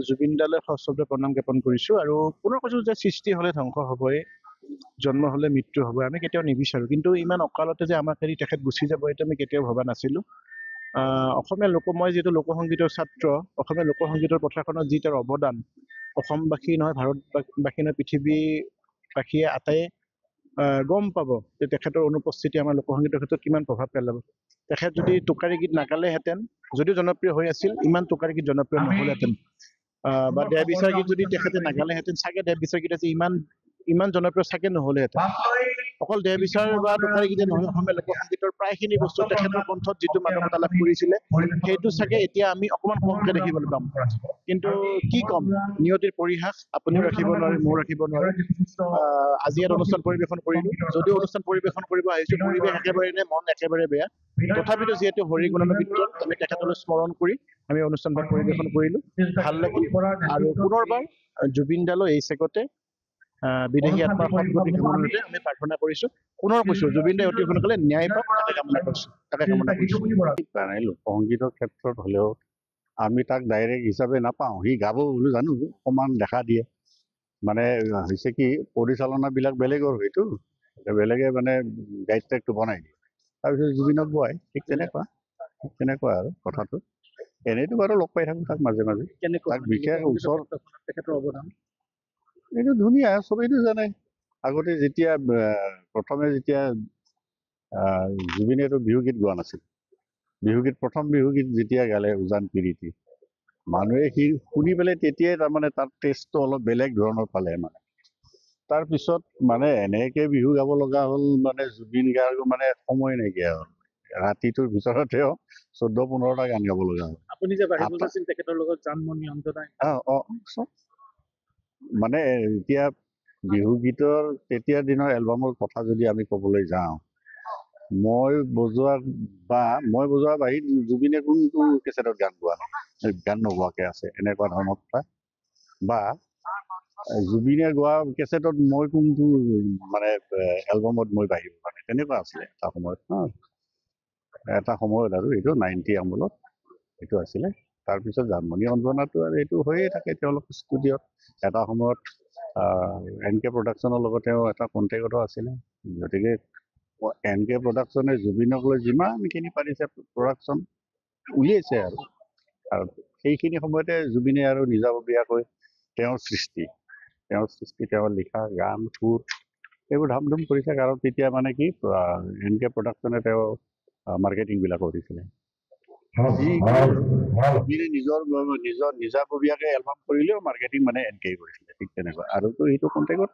জুবিন দালৈ সশ্ৰদ্ধ প্ৰণাম জ্ঞাপন কৰিছো আৰু পুনৰ কৈছো যে সৃষ্টি হলে ধ্বংস হবই, জন্ম হলে মৃত্যু হবই, আমি কেতিয়াও নিবিচাৰো। কিন্তু ইমান অকালতে যে আমাক এৰি তেখেত গুচি যাব এইটো আমি কেতিয়াও ভবা নাছিলো। অসমীয়া মই যিহেতু লোকসংগীতৰ ছাত্ৰ, অসমীয়া লোকসংগীতৰ পথাৰখনত যি তেওঁৰ অৱদান অসমবাসী নহয়, ভাৰতবাসী নহয়, পৃথিৱীবাসীয়ে আটায়ে গম পাব যে তেখেতৰ অনুপস্থিতি আমাৰ লোকসংগীতৰ ক্ষেত্ৰত কিমান প্ৰভাৱ পেলাব। তেখেত যদি টোকাৰী গীত নাগালেহেঁতেন, যদিও জনপ্ৰিয় হৈ আছিল, ইমান টোকাৰী গীত জনপ্ৰিয় নহলহেঁতেন। বা দেহ বিচাৰ গীত যদি তেখেতে নাগালেহেঁতেন, চাগে দেহ বিচাৰ গীত আজি ইমান জনপ্ৰিয় চাগে নহলেহেঁতেন। অকল দেহ বিচাৰ বা টোকাৰী গীতে নহয়, অসমীয়া লোকসংগীতৰ প্ৰায়খিনি বস্তু তেখেতৰ কণ্ঠত যিটো মাদকতা লাভ কৰিছিলে সেইটো চাগে এতিয়া আমি অকণমান কমকে দেখিবলৈ পাম। কিন্তু কি কম, নিয়তিৰ পৰিহাস, আপুনিও ৰাখিব নোৱাৰে, ময়ো ৰাখিব নোৱাৰে। আজি ইয়াত অনুষ্ঠান পৰিৱেশন কৰিলো, যদিও অনুষ্ঠান পৰিৱেশন কৰিব আহিছো, পৰিৱেশ একেবাৰে নে মন একেবাৰে বেয়া, তথাপিতো যিহেতু হৰি গুণানুকীৰ্তন আমি তেখেতলৈ স্মৰণ কৰি আমি অনুষ্ঠানভাগ পৰিৱেশন কৰিলো, ভাল লাগিল। আৰু পুনৰবাৰ জুবিন দালৈ এই চেগতে বিদেহী আত্মাৰ সদ্গতি কামনাতে আমি প্ৰাৰ্থনা কৰিছো। পুনৰ কৈছো, জুবিন দাই অতি সোনকালে ন্যায় পাওক, তাকে কামনা কৰিছো। লোকসংগীতৰ ক্ষেত্ৰত হলেও আমি তাক ডাইৰেক্ট হিচাপে নাপাওঁ, সি গাব বুলি জানো, অকমান দেখা দিয়ে। মানে হৈছে কি, পৰিচালনাবিলাক বেলেগৰ হয়তো, বেলেগে মানে গাইড ট্ৰেকটো বনাই দিয়ে, তাৰপিছত জুবিনক গোৱাই, ঠিক তেনেকুৱা আৰু কথাটো। এনেইতো বাৰু লগ পাই থাকো তাক মাজে মাজে, তাক বিশেষ ওচৰ তেখেতৰ অৱদান এইটো ধুনীয়া, চবেইটো জানে। আগতে যেতিয়া প্ৰথমে যেতিয়া জুবিনেতো বিহুগীত গোৱা নাছিল, প্ৰথম বিহুগীত যেতিয়া গালে উজান পিৰিতি, মানুহে সি শুনি পেলাই তেতিয়াই তাৰমানে তাৰ টেষ্টটো অলপ বেলেগ ধৰণৰ পালে। মানে তাৰপিছত মানে এনেকে বিহু গাব লগা হ'ল, মানে জুবিন গাৰ্গ মানে সময় নাইকিয়া হ'ল, ৰাতিটোৰ ভিতৰতেও 14-15টা গান গাব লগা হ'ল। আপুনি যে বাহিৰ আছিল তেখেতৰ লগত জানমণি অঞ্জনা, মানে এতিয়া বিহুগীতৰ তেতিয়াৰ দিনৰ এলবামৰ কথা যদি আমি ক'বলৈ যাওঁ, মই বজোৱা বাহিৰত জুবিনে কোনটো কেছেটত গান গোৱা নাই, গান নোগোৱাকে আছে, এনেকুৱা ধৰণৰ কথা। বা জুবিনে গোৱা কেছেটত মই কোনটো মানে এলবামত মই বাঢ়িব পৰা নাই, তেনেকুৱা আছিলে এটা সময়ত আৰু এইটো 90 আমলত এইটো আছিলে। তাৰপিছত জানমণি অঞ্জনাটো আৰু এইটো হৈয়ে থাকে, তেওঁলোক ষ্টুডিঅ'ত এটা সময়ত NK প্ৰডাকশ্যনৰ লগত তেওঁ এটা কণ্টেক্টতো আছিলে। গতিকে NK প্ৰডাকশ্যনে জুবিনক লৈ যিমানখিনি পাৰিছে প্ৰডাকশ্যন উলিয়াইছে আৰু সেইখিনি সময়তে জুবিনে আৰু নিজাববীয়াকৈ তেওঁৰ সৃষ্টি, তেওঁৰ লিখা গান, সুৰ এইবোৰ ধাম ধুম কৰিছে। কাৰণ তেতিয়া মানে কি NK প্ৰডাকশ্যনে তেওঁ মাৰ্কেটিংবিলাক কৰিছিলে। জুবিনে নিজৰ নিজাববীয়াকৈ এলবাম কৰিলেও মাৰ্কেটিং মানে NK কৰিছিলে, ঠিক তেনেকুৱা। আৰুতো সেইটো কণ্টেক্টত